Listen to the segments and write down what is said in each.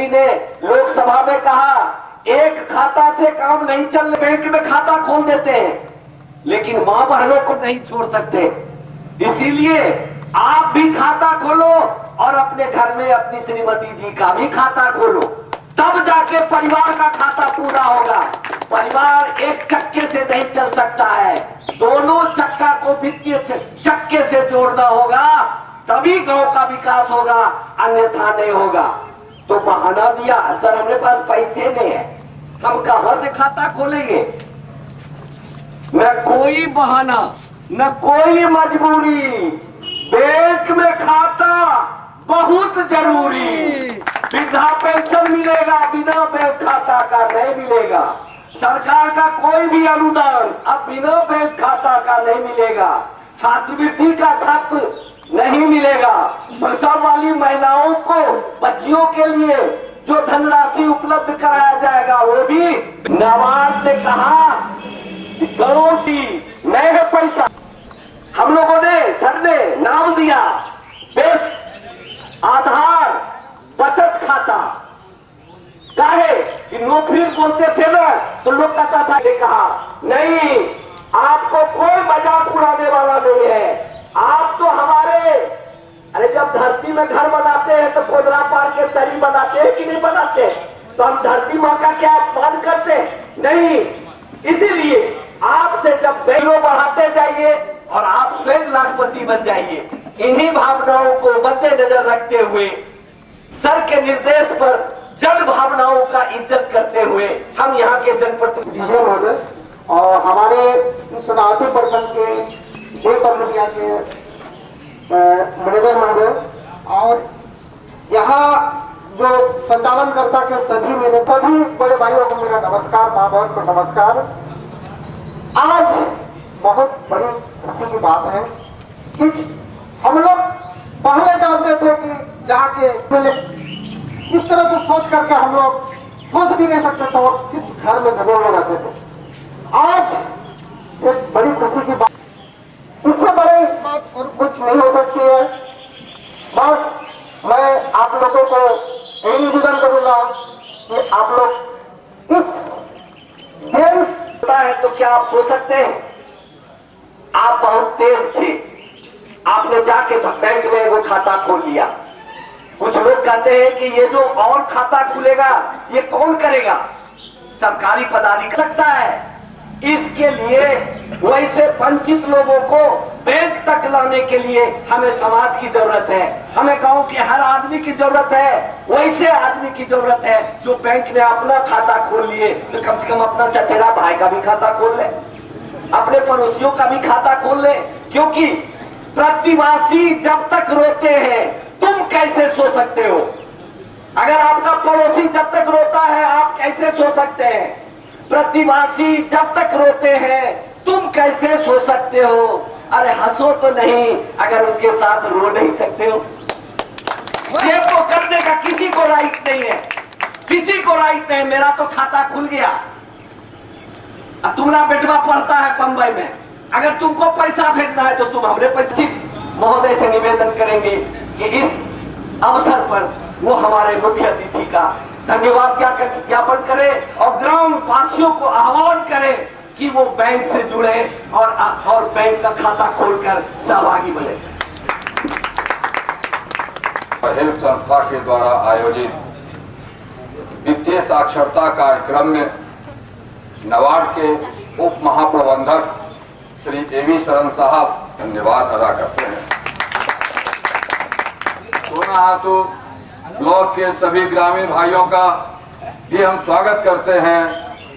जी ने लोकसभा में कहा एक खाता से काम नहीं चल, बैंक में खाता खोल देते हैं, लेकिन मां बहनों को नहीं छोड़ सकते। इसीलिए आप भी खाता खोलो और अपने घर में अपनी श्रीमती जी का भी खाता खोलो, तब जाके परिवार का खाता पूरा होगा। परिवार एक चक्के से नहीं चल सकता है, दोनों चक्का को वित्तीय चक्के से जोड़ना होगा, तभी गांव का विकास होगा, अन्यथा नहीं होगा। तो बहाना दिया सर हमारे पास पैसे नहीं है, हम कहां से खाता खोलेंगे। न कोई बहाना न कोई मजबूरी, बैंक में खाता बहुत जरूरी। वृद्धा पेंशन मिलेगा, बिना बैंक खाता का नहीं मिलेगा। सरकार का कोई भी अनुदान अब बिना बैंक खाता का नहीं मिलेगा। छात्रवृत्ति का छात्र नहीं मिलेगा। प्रसव वाली महिलाओं को बच्चियों के लिए जो धनराशि उपलब्ध कराया जाएगा वो भी नवाब ने कहा गारंटी नहीं है पैसा। हम लोगों ने सर ने नाम दिया बेस आधार बचत खाता। काहे कि नौकरी बोलते थे ना तो लोग कहता था, कहा नहीं आपको कोई मजाक उड़ाने वाला नहीं है, आप तो हमारे, अरे जब धरती में घर बनाते हैं तो खोदरा पार के तरी बनाते हैं कि नहीं बनाते, तो हम धरती माँ का क्या अपमान करते हैं? नहीं। इसीलिए आपसे जब बेलो बढ़ाते जाइए और आप स्वयं लाखपति बन जाइए। इन्हीं भावनाओं को मद्देनजर रखते हुए सर के निर्देश पर जन भावनाओं का इज्जत करते हुए हम यहाँ के जनप्रतिनिधि और हमारे इस चुनावी प्रखंड के कमेटिया के मैनेजर महोदय और यहाँ जो संचालनकर्ता के सभी मेरे सभी बड़े भाइयों को मेरा नमस्कार, माँ बहन को नमस्कार। आज बहुत बड़ी खुशी की बात है कि हम लोग पहले जानते थे कि जाके इस तरह से सोच करके हम लोग सोच भी नहीं सकते थे और सिर्फ घर में घरों में रहते थे। आज एक बड़ी खुशी की बात, इससे बड़ी बात और कुछ नहीं हो सकती है। बस मैं आप लोगों को यही निवेदन करूंगा कि आप लोग इस दिन है तो क्या आप सोच सकते हैं? आप बहुत तेज थे, आपने जाके बैंक में वो खाता खोल लिया। कुछ लोग कहते हैं कि ये जो और खाता खुलेगा ये कौन करेगा? सरकारी पदाधिकारी सकता है। इसके लिए वैसे वंचित लोगों को बैंक तक लाने के लिए हमें समाज की जरूरत है, हमें गांव के हर आदमी की जरूरत है। वैसे आदमी की जरूरत है जो बैंक में अपना खाता खोल लिए तो कम से कम अपना चचेरा भाई का भी खाता खोल ले, अपने पड़ोसियों का भी खाता खोल ले। क्योंकि प्रतिवासी जब तक रोते हैं तुम कैसे सो सकते हो? अगर आपका पड़ोसी जब तक रोता है आप कैसे सो सकते हैं? प्रतिवासी जब तक रोते हैं तुम कैसे सो सकते हो? अरे हंसो तो नहीं अगर उसके साथ रो नहीं सकते हो। ये तो करने का किसी को राइट नहीं है, किसी को राइट नहीं। मेरा तो खाता खुल गया, अब तुम्हारा बेटवा पढ़ता है बंबई में, अगर तुमको पैसा भेजना है तो तुम हमरे पैसे। महोदय से निवेदन करेंगे कि इस अवसर पर वो हमारे मुख्य अतिथि का धन्यवाद ज्ञापन करें और ग्राम वासियों को आह्वान करें कि वो बैंक से जुड़े और बैंक का खाता खोलकर सहभागी बने। हेल्प संस्था के द्वारा आयोजित वित्तीय साक्षरता कार्यक्रम में नवाड के उप महाप्रबंधक श्री एवी शरण साहब धन्यवाद अदा करते हैं। सोनाहातू ब्लॉक के सभी ग्रामीण भाइयों का भी हम स्वागत करते हैं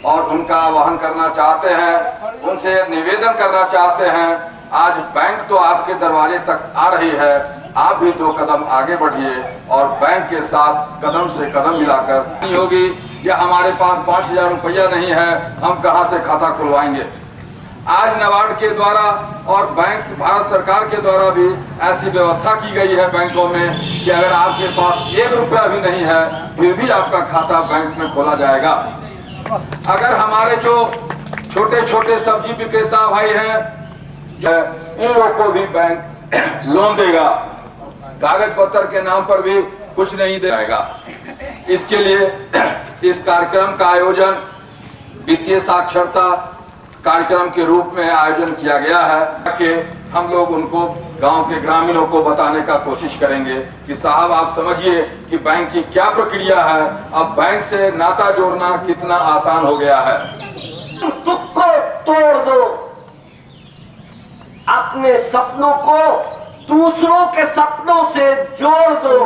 और उनका आह्वान करना चाहते हैं, उनसे निवेदन करना चाहते हैं। आज बैंक तो आपके दरवाजे तक आ रही है, आप भी 2 कदम आगे बढ़िए और बैंक के साथ कदम से कदम मिलाकर नहीं होगी या हमारे पास 5000 रुपया नहीं है हम कहां से खाता खुलवाएंगे। आज नबार्ड के द्वारा और बैंक भारत सरकार के द्वारा भी ऐसी व्यवस्था की गई है बैंकों में कि अगर आपके पास 1 रुपया भी नहीं है फिर भी आपका खाता बैंक में खोला जाएगा। अगर हमारे जो छोटे छोटे सब्जी विक्रेता भाई हैं इन लोगों को भी बैंक लोन देगा, कागज पत्र के नाम पर भी कुछ नहीं देगा। इसके लिए इस कार्यक्रम का आयोजन वित्तीय साक्षरता कार्यक्रम के रूप में आयोजन किया गया है कि हम लोग उनको गांव के ग्रामीणों को बताने का कोशिश करेंगे कि साहब आप समझिए कि बैंक की क्या प्रक्रिया है, अब बैंक से नाता जोड़ना कितना आसान हो गया है। दुख को तोड़ दो, अपने सपनों को दूसरों के सपनों से जोड़ दो।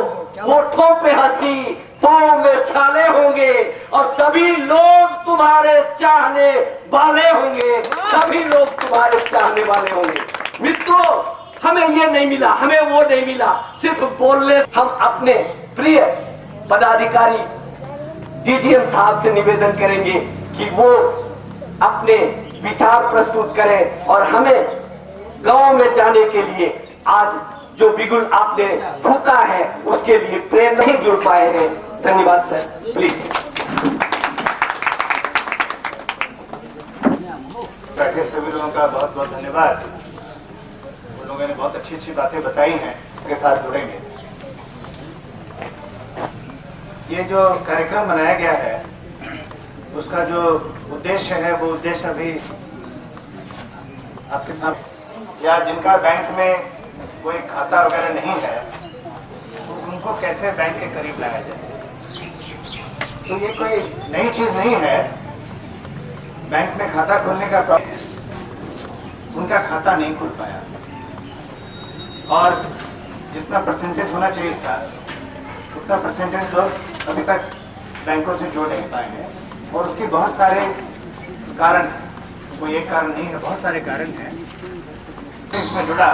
होठों पे हंसी, पांव में छाले होंगे और सभी लोग तुम्हारे चाहने वाले होंगे, सभी लोग तुम्हारे चाहने वाले होंगे। मित्रों, हमें ये नहीं मिला, हमें वो नहीं मिला, सिर्फ बोलने। हम अपने प्रिय पदाधिकारी डीजीएम साहब से निवेदन करेंगे कि वो अपने विचार प्रस्तुत करें और हमें गांव में जाने के लिए आज जो बिगुल आपने फूका है उसके लिए ट्रेन नहीं जुड़ पाए हैं। धन्यवाद सर, प्लीज। बैठे सभी लोगों का बहुत बहुत धन्यवाद। उन लोगों ने बहुत अच्छी अच्छी बातें बताई हैं, उनके साथ जुड़ेंगे। ये जो कार्यक्रम बनाया गया है उसका जो उद्देश्य है वो उद्देश्य अभी आपके सामने, या जिनका बैंक में कोई खाता वगैरह नहीं है तो उनको कैसे बैंक के करीब लाया जाए। तो ये कोई नई चीज नहीं है। बैंक में खाता खोलने का प्रॉब्लम है, उनका खाता नहीं खुल पाया और जितना परसेंटेज होना चाहिए था उतना परसेंटेज लोग अभी तक बैंकों से जोड़ नहीं पाए हैं और उसके बहुत सारे कारण हैं। कोई एक कारण नहीं है, बहुत सारे कारण हैं। इसमें जुड़ा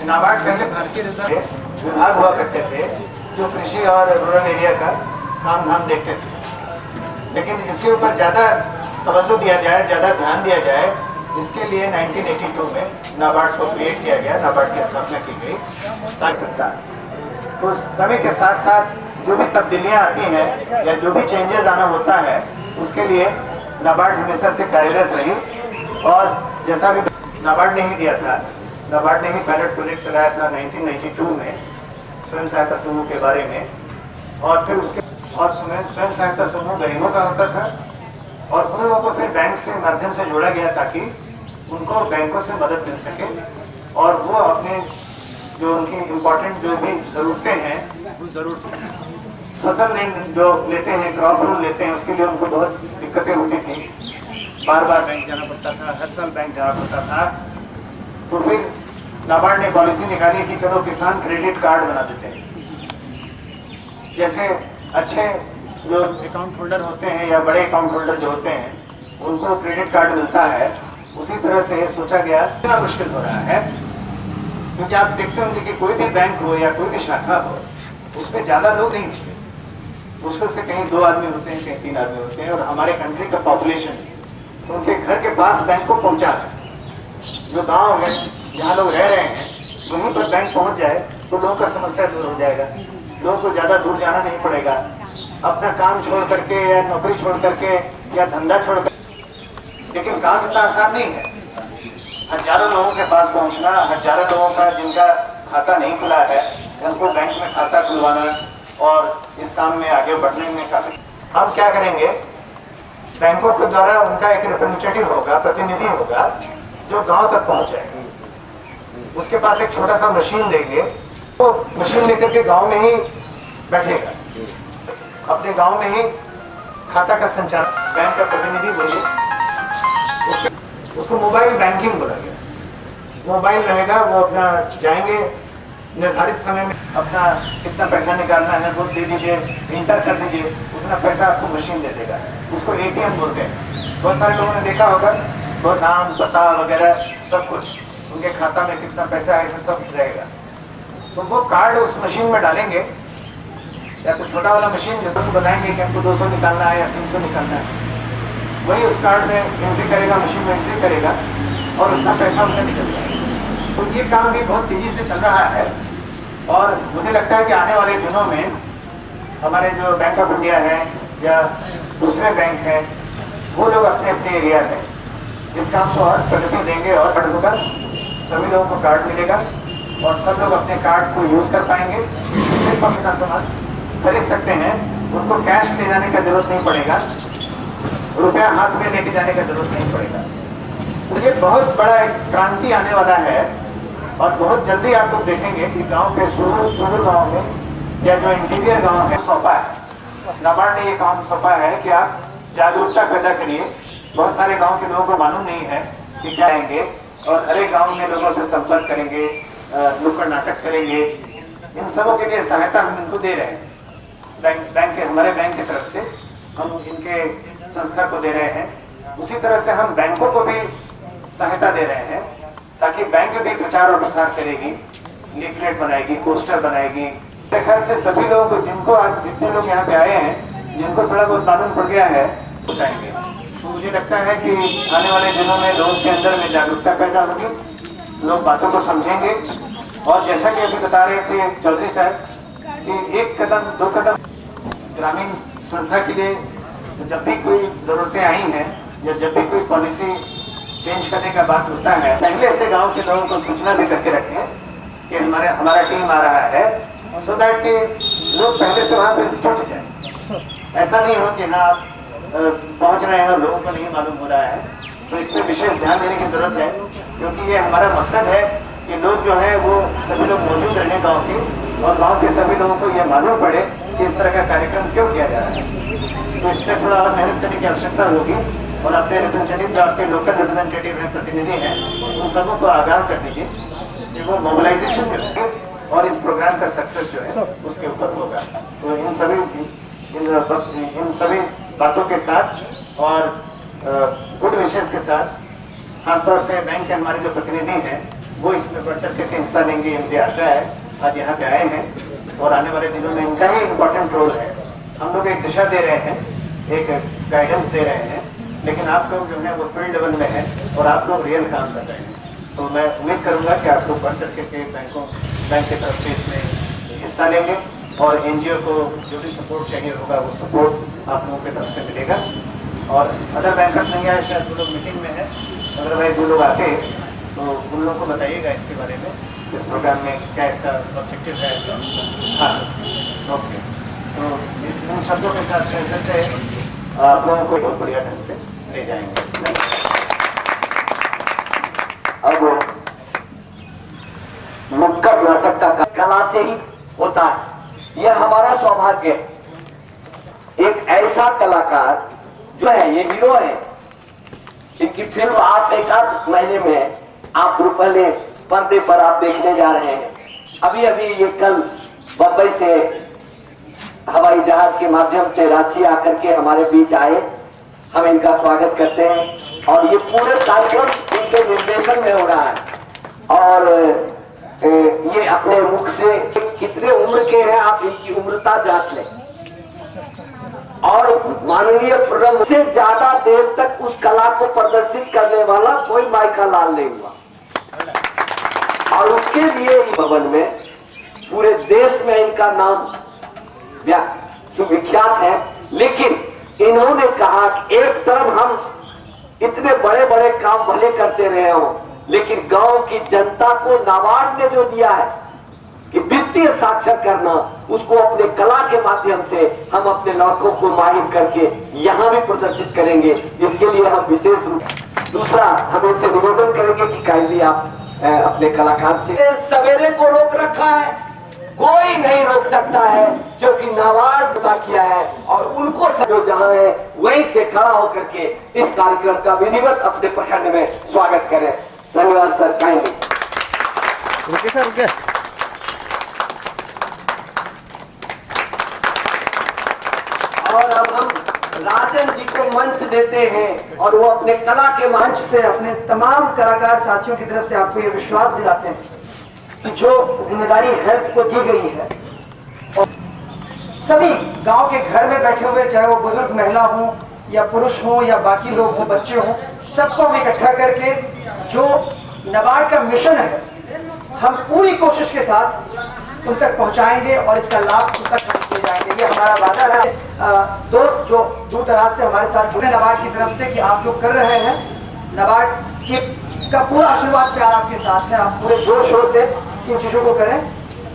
नाबार्ड पहले भारतीय रिजर्व विभाग हुआ करते थे जो कृषि और रूरल एरिया का काम धाम देखते थे, लेकिन इसके ऊपर ज़्यादा तवज्जो दिया जाए, ज़्यादा ध्यान दिया जाए, इसके लिए 1982 में नाबार्ड को क्रिएट किया गया, नाबार्ड की स्थापना की गई ताकि सरकार तो उस समय के साथ साथ जो भी तब्दीलियाँ आती हैं या जो भी चेंजेस आना होता है उसके लिए नाबार्ड हमेशा से कार्यरत रही। और जैसा भी नाबार्ड ने ही दिया था, नाबार्ड ने ही पायलट प्रोजेक्ट चलाया था 1992 में स्वयं सहायता समूह के बारे में, और फिर उसके और स्वयं सहायता समूह गरीबों का होता था और उन लोगों को फिर बैंक से माध्यम से जोड़ा गया ताकि उनको बैंकों से मदद मिल सके और वो अपने जो उनकी इम्पोर्टेंट जो भी ज़रूरतें हैं वो ज़रूरत फसल जो लेते हैं, क्रॉप लोन लेते हैं, उसके लिए उनको बहुत दिक्कतें होती थी, बार बार बैंक जाना पड़ता था, हर साल बैंक जाना पड़ता था। तो फिर नाबार्ड ने पॉलिसी निकाली कि चलो किसान क्रेडिट कार्ड बना देते हैं। जैसे अच्छे जो अकाउंट होल्डर होते हैं या बड़े अकाउंट होल्डर जो होते हैं उनको क्रेडिट कार्ड मिलता है, उसी तरह से सोचा गया। इतना मुश्किल हो रहा है क्योंकि आप देखते होंगे कि कोई भी बैंक हो या कोई भी शाखा हो उसमें ज़्यादा लोग नहीं होते, मुश्किल से कहीं 2 आदमी होते हैं, कहीं 3 आदमी होते हैं और हमारे कंट्री का पॉपुलेशन तो उनके घर के पास बैंक को पहुंचा है। जो गांव है जहाँ लोग रह रहे हैं वहीं पर बैंक पहुंच जाए तो लोगों का समस्या दूर हो जाएगा, लोगों को ज़्यादा दूर जाना नहीं पड़ेगा, अपना काम छोड़ करके या नौकरी छोड़ करके या धंधा छोड़ कर। लेकिन काम इतना आसान नहीं है। हजारों लोगों के पास पहुंचना, हजारों लोगों का जिनका खाता नहीं खुला है उनको बैंक में खाता खुलवाना और इस काम में आगे बढ़ने में काफी। हम क्या करेंगे, बैंकों के द्वारा उनका एक रिप्रेजेंटेटिव होगा, प्रतिनिधि होगा जो गांव तक पहुंच जाएगा। उसके पास एक छोटा सा मशीन देंगे, तो मशीन लेकर के गांव में ही बैठेगा, अपने गांव में ही खाता का संचालन, बैंक का प्रतिनिधि बोलिए, उसको मोबाइल बैंकिंग बोला गया। मोबाइल रहेगा, वो अपना जाएंगे निर्धारित समय में अपना कितना पैसा निकालना है वो दे दीजिए, इंटर कर दीजिए, उतना पैसा आपको मशीन दे देगा। उसको एटीएम बोलते हैं। बहुत सारे लोगों ने देखा होगा, बहुत नाम पता वगैरह सब कुछ, उनके खाता में कितना पैसा है सब रहेगा। तो वो कार्ड उस मशीन में डालेंगे, या तो छोटा वाला मशीन जिसको बताएंगे कि हमको 200 निकालना है या 300 निकालना है, वही उस कार्ड में एंट्री करेगा, मशीन में एंट्री करेगा और उतना पैसा उनका निकल जाएगा। तो ये काम भी बहुत तेजी से चल रहा है और मुझे लगता है कि आने वाले दिनों में हमारे जो बैंक ऑफ इंडिया है या दूसरे बैंक हैं वो लोग अपने अपने एरिया में इस काम को और प्रगति देंगे और बढ़ होगा, सभी लोगों को कार्ड मिलेगा और सब लोग अपने कार्ड को यूज़ कर पाएंगे, सिर्फ अपना सामान खरीद सकते हैं, उनको कैश ले जाने का जरूरत नहीं पड़ेगा, रुपया हाथ में लेके जाने का जरूरत नहीं पड़ेगा। तो ये बहुत बड़ा एक क्रांति आने वाला है और बहुत जल्दी आप लोग देखेंगे कि गांव के सुदूर गांव में या जो इंटीरियर गांव है सौंपा है, नाबार्ड ने ये काम सौंपा है कि आप जागरूकता पैदा करिए। बहुत सारे गांव के लोगों को मालूम नहीं है कि क्या आएंगे और हर एक गाँव में लोगों से संपर्क करेंगे, नुक्कड़ नाटक करेंगे। इन सबों के लिए सहायता हम इनको दे रहे हैं। बैंक के हमारे बैंक की तरफ से हम इनके संस्था को दे रहे हैं। उसी तरह से हम बैंकों को भी सहायता दे रहे हैं ताकि बैंक भी प्रचार और प्रसार करेगी, लीफलेट बनाएगी, पोस्टर बनाएगी। मेरे ख्याल से सभी लोगों को, जिनको आज जितने लोग यहाँ पे आए हैं, जिनको थोड़ा बहुत मालूम पड़ गया है, बताएंगे। तो मुझे लगता है कि आने वाले दिनों में लोगों के अंदर में जागरूकता पैदा होगी, लोग बातों को समझेंगे। और जैसा कि अभी बता रहे थे चौधरी साहब कि एक कदम दो कदम ग्रामीण संस्था के लिए जब भी कोई जरूरतें आई हैं या जब भी कोई पॉलिसी चेंज करने का बात होता है, पहले से गांव के लोगों को सूचना भी करके रखें कि हमारा टीम आ रहा है, सो दैट कि लोग पहले से वहाँ पे जुट जाए। ऐसा नहीं हो कि हाँ आप पहुँच रहे हैं और लोगों को नहीं मालूम हो रहा है। तो इसमें विशेष ध्यान देने की जरूरत है, क्योंकि ये हमारा मकसद है कि लोग जो है वो सभी लोग मौजूद रहें गाँव के, और गाँव के सभी लोगों को ये मालूम पड़े कि इस तरह का कार्यक्रम क्यों किया जा रहा है। तो इसमें थोड़ा और मेहनत करने की आवश्यकता होगी और अपने रिप्रेजेंटेटिव जो आपके लोकल रिप्रेजेंटेटिव हैं, प्रतिनिधि हैं, उन सबों को आगाह कर दीजिए कि वो मोबिलाइजेशन करेंगे और इस प्रोग्राम का सक्सेस जो है उसके ऊपर होगा। तो इन सभी बातों के साथ और गुड विशेष के साथ, खासतौर से बैंक के हमारे जो प्रतिनिधि हैं वो इसमें बढ़ चढ़ करके हिस्सा लेंगे। इनकी आशा है, आज यहाँ पे आए हैं और आने वाले दिनों में इनका ही इम्पोर्टेंट रोल है। हम लोग एक दिशा दे रहे हैं, एक गाइडेंस दे रहे हैं, लेकिन आप लोग जो है वो फील्ड लेवल में है और आप लोग रियल काम कर रहे हैं। तो मैं उम्मीद करूंगा कि आप लोग बढ़ चढ़ के बैंक की तरफ से इसमें हिस्सा लेंगे और एनजीओ को जो भी सपोर्ट चाहिए होगा वो सपोर्ट आप लोगों की तरफ से मिलेगा। और अदर बैंकर्स नहीं आए, शायद वो लोग मीटिंग में है, अदरवाइज वो लोग आते तो उन लोगों को बताइएगा इसके बारे में, प्रोग्राम में क्या इसका ऑब्जेक्टिव है। हाँ, ओके। तो इन शब्दों के साथ जैसे आप लोगों को बहुत बढ़िया ढंग से ले जाएंगे। अब नुक्कड़ नाटक का कला से ही होता है, यह हमारा सौभाग्य है। एक ऐसा कलाकार जो है, ये हीरो है, इनकी फिल्म आप एक आध महीने में आप पहले पर्दे पर आप देखने जा रहे हैं। अभी अभी ये कल बंबई से हवाई जहाज के माध्यम से रांची आकर के हमारे बीच आए। हम इनका स्वागत करते हैं और ये पूरे कार्यक्रम इनके निर्देशन में हो रहा है। और ये अपने मुख से कितने उम्र के हैं आप इनकी उम्रता जांच लें। और माननीय प्रणब से ज्यादा देर तक उस कला को प्रदर्शित करने वाला कोई माइका लाल नहीं हुआ। और उसके लिए ही भवन में पूरे देश में इनका नाम सुविख्यात है। लेकिन इन्होंने कहा कि एक तरफ हम इतने बड़े बड़े काम भले करते रहे हो, लेकिन गांव की जनता को नाबार्ड ने जो दिया है कि वित्तीय साक्षर करना, उसको अपने कला के माध्यम से हम अपने लड़कों को माहिर करके यहाँ भी प्रदर्शित करेंगे। इसके लिए हम विशेष रूप दूसरा हम इनसे निवेदन करेंगे कि काइंडली आप अपने कलाकार से सवेरे को रोक रखा है, कोई नहीं रोक सकता है, क्योंकि नाबार्ड किया है और उनको जो जहां है वहीं से खड़ा होकर के इस कार्यक्रम का विधिवत अपने प्रखंड में स्वागत करें। धन्यवाद सर। काइंडली रुके सर, रुके। और अब हम राजन जी को मंच देते हैं और वो अपने कला के मंच से अपने तमाम कलाकार साथियों की तरफ से आपको ये विश्वास दिलाते हैं कि जो जिम्मेदारी हेल्थ को दी गई है और सभी गांव के घर में बैठे हुए, चाहे वो बुजुर्ग महिला हो या पुरुष हो या बाकी लोग हो, बच्चे हो, सबको हम इकट्ठा करके जो नाबार्ड का मिशन है हम पूरी कोशिश के साथ उन तक पहुंचाएंगे और इसका लाभ उन तक किए जाएंगे। ये हमारा वादा है। दोस्त जो दूर दराज से हमारे साथ जुड़े नाबार्ड की तरफ से कि आप जो कर रहे हैं, नाबार्ड का पूरा आशीर्वाद प्यार आपके साथ है। आप पूरे जोर शोर से इन चीजों को करें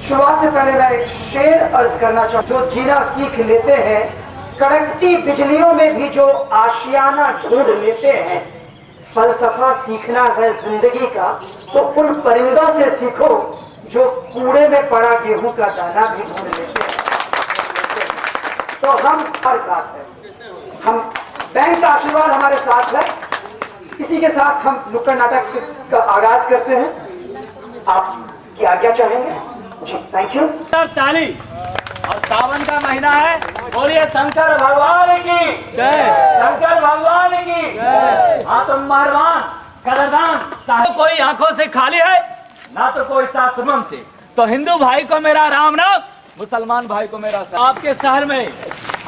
शुरुआत से पहले मैं एक शेर अर्ज करना चाहूँ। जो जीना सीख लेते हैं, कड़कती बिजलियों में भी जो आशियाना ढूंढ लेते हैं, फलसफा सीखना है जिंदगी का तो उन परिंदों से सीखो जो कूड़े में पड़ा गेहूं का दाना भी ढूंढ लेते हैं। तो हम हमारे साथ हैं, हम बैंक का आशीर्वाद हमारे साथ है। इसी के साथ हम नुक्कड़ नाटक का आगाज करते हैं। आप की आज्ञा चाहेंगे? जी, थैंक यू। ताली। और सावन का महीना है, बोलिए शंकर भगवान की जय, शंकर भगवान की जय। हाँ तो मेहरबान कदरदान साहब, कोई आंखों से खाली है ना तो कोई सासुमम से। तो हिंदू भाई को मेरा राम नाम, मुसलमान भाई को मेरा सलाम। आपके शहर में,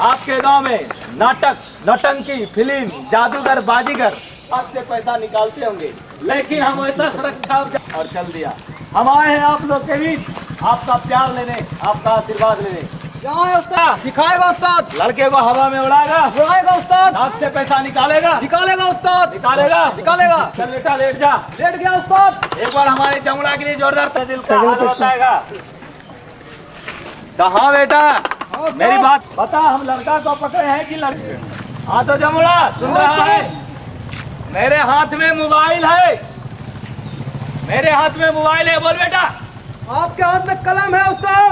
आपके गांव में नाटक, नौटंकी, फिल्म, जादूगर, बाजीगर आपसे पैसा निकालते होंगे, लेकिन हम ऐसा सुरक्षा और चल दिया। हम आए हैं आप लोग के बीच आपका प्यार लेने, आपका आशीर्वाद लेने। क्या है उस्ताद? दिखाएगा उस्ताद। लड़के को हवा में उड़ाएगा उस्ताद। नाक से पैसा निकालेगा उस्ताद। निकालेगा। चल बेटा लेट जा। लेट गया उस्ताद। एक बार हमारे जमुना के लिए जोरदार दिल का हाल बताएगा। कहाँ बेटा? मेरी बात बता, हम लड़का को पकड़े हैं कि लड़के? हाँ तो जमुना सुन रहा है? मेरे हाथ में मोबाइल है, मेरे हाथ में मोबाइल है। बोल बेटा। आपके हाथ में कलम है उस्ताद।